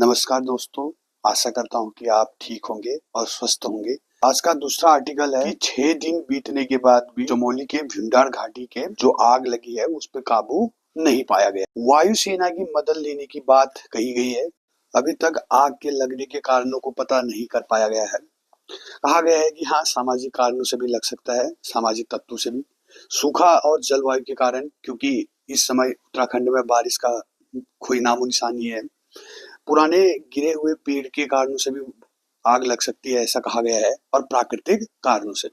नमस्कार दोस्तों, आशा करता हूँ कि आप ठीक होंगे और स्वस्थ होंगे। आज का दूसरा आर्टिकल है कि 6 दिन बीतने के बाद भी चमोली के भीमडार घाटी के जो आग लगी है उस पर काबू नहीं पाया गया। वायुसेना की मदद लेने की बात कही गई है। अभी तक आग के लगने के कारणों को पता नहीं कर पाया गया है। कहा गया है कि हाँ, सामाजिक कारणों से भी लग सकता है, सामाजिक तत्वों से भी, सूखा और जलवायु के कारण, क्योंकि इस समय उत्तराखंड में बारिश का कोई नामो निशान नहीं है। पुराने गिरे हुए पेड़ के कारणों से भी आग लग सकती है, ऐसा कहा गया है, और प्राकृतिक कारणों से।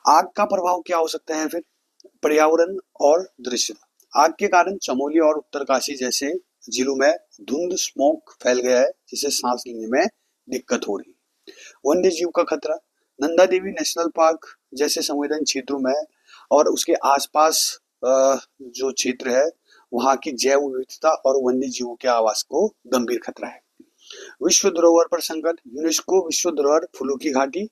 आग का प्रभाव क्या हो सकता है फिर? पर्यावरण और दृश्यता। आग के कारण चमोली और उत्तरकाशी जैसे जिलों में धुंध स्मोक फैल गया है, जिससे सांस लेने में दिक्कत हो रही है। वन्य जीव का खतरा। नंदा देवी नेशनल पार्क जैसे संवेदन क्षेत्रों में और उसके आसपास जो क्षेत्र है, वहां की जैव विविधता और वन्य जीवों के आवास को गंभीर खतरा है। विश्व धरोहर पर संकट। यूनेस्को विश्व धरोहर फूलों की घाटी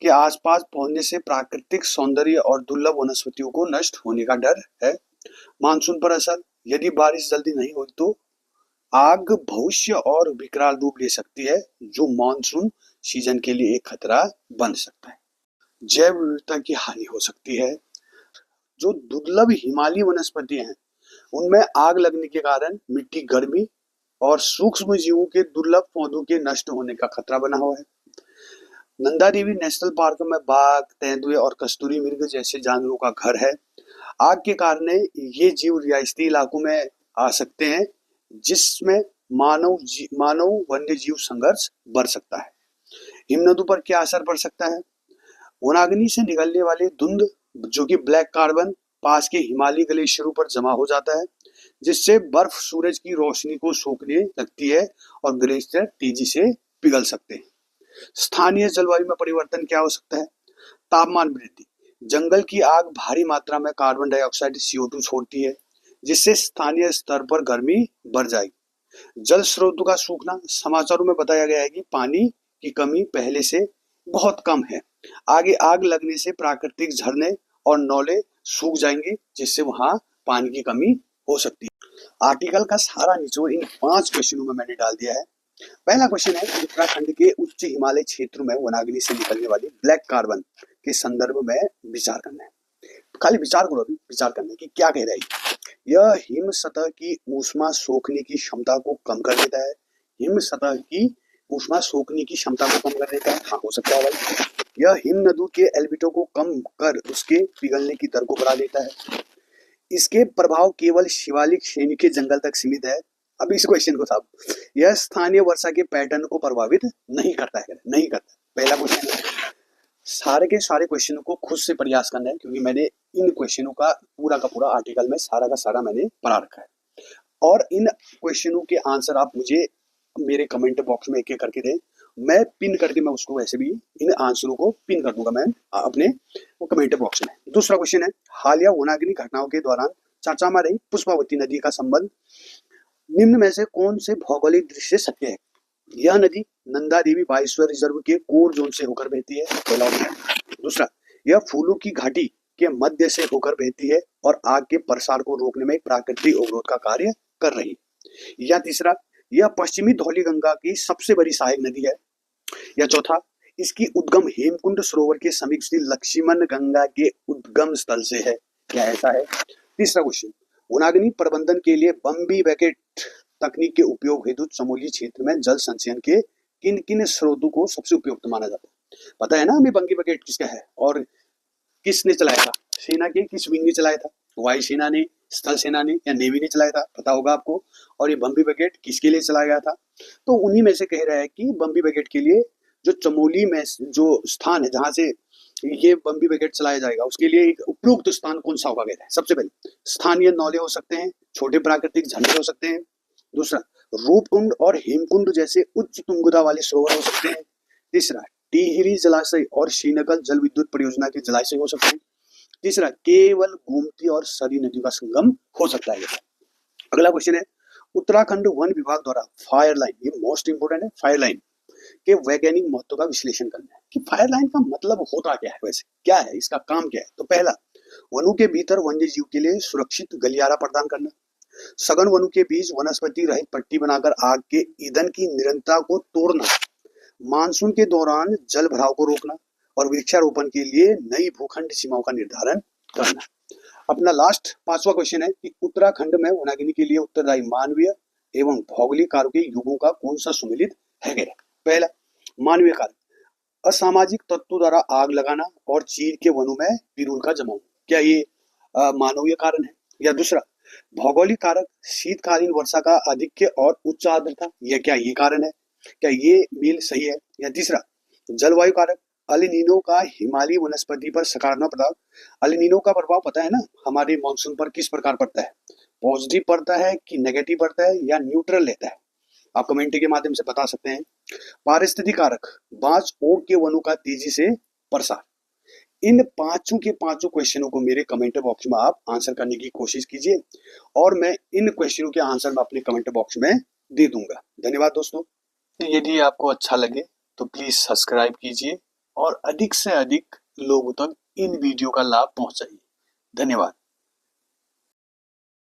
के आसपास पहुंचने से प्राकृतिक सौंदर्य और दुर्लभ वनस्पतियों को नष्ट होने का डर है। मानसून पर असर। यदि बारिश जल्दी नहीं हुई तो आग भविष्य और विकराल रूप ले सकती है, जो मानसून सीजन के लिए एक खतरा बन सकता है। जैव विविधता की हानि हो सकती है। जो दुर्लभ हिमालयी वनस्पति हैं, उनमें आग लगने के कारण मिट्टी, गर्मी और सूक्ष्म जीवों के दुर्लभ पौधों के नष्ट होने का खतरा बना हुआ है। नंदा देवी नेशनल पार्क में बाघ, तेंदुए और कस्तूरी मृग जैसे जानवरों का घर है। आग के कारण ये जीव रिहायशी इलाकों में आ सकते हैं, जिसमें मानव वन्य जीव संघर्ष बढ़ सकता है। हिमनदों पर क्या असर पड़ सकता है? वनाग्नि से निकलने वाली धुंध, जो कि ब्लैक कार्बन, पास के हिमालयी ग्लेशियरों पर जमा हो जाता है, जिससे बर्फ सूरज की रोशनी को सोखने लगती है और ग्लेशियर तेजी से पिघल सकते हैं। स्थानीय जलवायु में परिवर्तन क्या हो सकता है? तापमान वृद्धि। जंगल की आग भारी मात्रा में कार्बन डाइऑक्साइड CO2 छोड़ती है, जिससे स्थानीय स्तर पर गर्मी बढ़ जाएगी। जल स्रोतों का सूखना। समाचारों में बताया गया है कि पानी की कमी पहले से बहुत कम है। आगे आग लगने से प्राकृतिक झरने और नौले सूख जाएंगे, जिससे वहां पानी की कमी हो सकती है। आर्टिकल का सारा निचोड़ इन 5 क्वेश्चनों में मैंने डाल दिया है। पहला क्वेश्चन है, उत्तराखंड के उच्च हिमालय क्षेत्र में वनाग्नि से निकलने वाली ब्लैक कार्बन के संदर्भ में विचार करना है। खाली विचार करो, अभी विचार करना है कि क्या कह रहा है। यह हिम सतह की ऊष्मा सोखने की क्षमता को कम कर देता है। हिम सतह की ऊष्मा सोखने की क्षमता को कम कर देता है। हाँ, हो सकता है भाई। यह हिम नदों के एल्बिडो को कम कर उसके पिघलने की दर को बढ़ा देता है। इसके प्रभाव केवल शिवालिक श्रेणी के जंगल तक सीमित है। अब इस क्वेश्चन को साहब, यह स्थानीय वर्षा के पैटर्न को प्रभावित नहीं करता है, नहीं करता। पहला क्वेश्चन है। सारे के सारे क्वेश्चनों को खुद से प्रयास करना है, क्योंकि मैंने इन क्वेश्चनों का पूरा आर्टिकल में सारा का सारा मैंने पढ़ा रखा है। और इन क्वेश्चनों के आंसर आप मुझे मेरे कमेंट बॉक्स में एक-एक करके दें। मैं पिन करके मैं उसको वैसे भी इन आंसरों को पिन कर दूंगा मैं अपने कमेंट बॉक्स में। दूसरा क्वेश्चन है, हालिया वनाग्नि घटनाओं के दौरान चर्चा में रही पुष्पावती नदी का संबंध निम्न में से कौन से भौगोलिक दृष्टि से सत्य है? यह नदी नंदा देवी बायोस्फीयर रिजर्व के कोर जोन से होकर बहती है, पहला ऑप्शन। दूसरा, यह फूलों की घाटी के मध्य से होकर बहती है और आग के प्रसार को रोकने में प्राकृतिक अवरोध का कार्य कर रही है। या तीसरा, यह पश्चिमी धौली गंगा की सबसे बड़ी सहायक नदी है। या चौथा, इसकी उद्गम हेमकुंड सरोवर के समीप स्थित लक्ष्मण गंगा के उद्गम स्थल से है। क्या ऐसा है? तीसरा क्वेश्चन, वनाग्नि प्रबंधन के लिए बम्बी बकेट तकनीक के उपयोग हेतु चमोली क्षेत्र में जल संचयन के किन किन स्रोतों को सबसे उपयुक्त माना जाता है? पता है ना हमें बम्बी बकेट किसका है और किसने चलाया था? सेना के किस विंग ने चलाया था? वायुसेना ने, स्थल सेना ने या नेवी ने चलाया था? पता होगा आपको। और ये बम्बी बकेट किसके लिए चलाया गया था? तो उन्हीं में से कह रहा है कि बम्बी बकेट के लिए जो चमोली में जो स्थान है जहां से ये बम्बी ब्रिगेड चलाया जाएगा, उसके लिए एक उपयुक्त स्थान कौन सा होगा? कहता है सबसे पहले स्थानीय नौले हो सकते हैं, छोटे प्राकृतिक झरने हो सकते हैं। दूसरा, रूपकुंड और हेमकुंड जैसे उच्च तुंगता वाले सरोवर हो सकते हैं। तीसरा, टिहरी जलाशय और श्रीनगर जल विद्युत परियोजना के जलाशय हो सकते हैं। तीसरा, केवल गोमती और सरी नदियों का संगम हो सकता है। अगला क्वेश्चन है, उत्तराखंड वन विभाग द्वारा फायर लाइन, ये मोस्ट इंपोर्टेंट है, फायर लाइन के वैज्ञानिक महत्व का विश्लेषण करना है कि फायर लाइन का मतलब होता क्या है, वैसे क्या है, इसका काम क्या है। तो पहला, वनों के भीतर वन्य जीव के लिए सुरक्षित गलियारा प्रदान करना। सघन वनों के बीच वनस्पति रहित पट्टी बनाकर आग के ईंधन की निरंतरता को तोड़ना, मानसून के दौरान जल भराव को रोकना और वृक्षारोपण के लिए नई भूखंड सीमाओं का निर्धारण करना। अपना लास्ट 5वां क्वेश्चन है कि उत्तराखंड में वनाग्नि के लिए उत्तरदायी मानवीय एवं भौगोलिक कारकों के युगों का कौन सा सुमेलित है? पहला, मानवीय कारक, असामाजिक तत्वों द्वारा आग लगाना और चीड़ के वनों में पिरूल का जमाव, क्या ये मानवीय कारण है? या दूसरा, भौगोलिक कारक, शीतकालीन वर्षा का अधिक्य और उच्च आर्द्रता, यह क्या ये कारण है? क्या ये मेल सही है? या तीसरा, जलवायु कारक, अल नीनो का हिमालयी वनस्पति पर सकारात्मक प्रभाव। अल नीनो का प्रभाव पता है ना हमारे मानसून पर किस प्रकार पड़ता है, पॉजिटिव पड़ता है कि नेगेटिव पड़ता है या न्यूट्रल रहता है, आप कमेंट के माध्यम से बता सकते हैं। पारिस्थितिक कारक, बांस ओक के वनों का तेजी से प्रसार। इन पांचों के पांचों क्वेश्चनों को मेरे कमेंट बॉक्स में आप आंसर करने की कोशिश कीजिए और मैं इन क्वेश्चनों के आंसर में अपने कमेंट बॉक्स में दे दूंगा। धन्यवाद दोस्तों। यदि आपको अच्छा लगे तो प्लीज सब्सक्राइब कीजिए और अधिक से अधिक लोगों तक इन वीडियो का लाभ पहुंचाइए। धन्यवाद।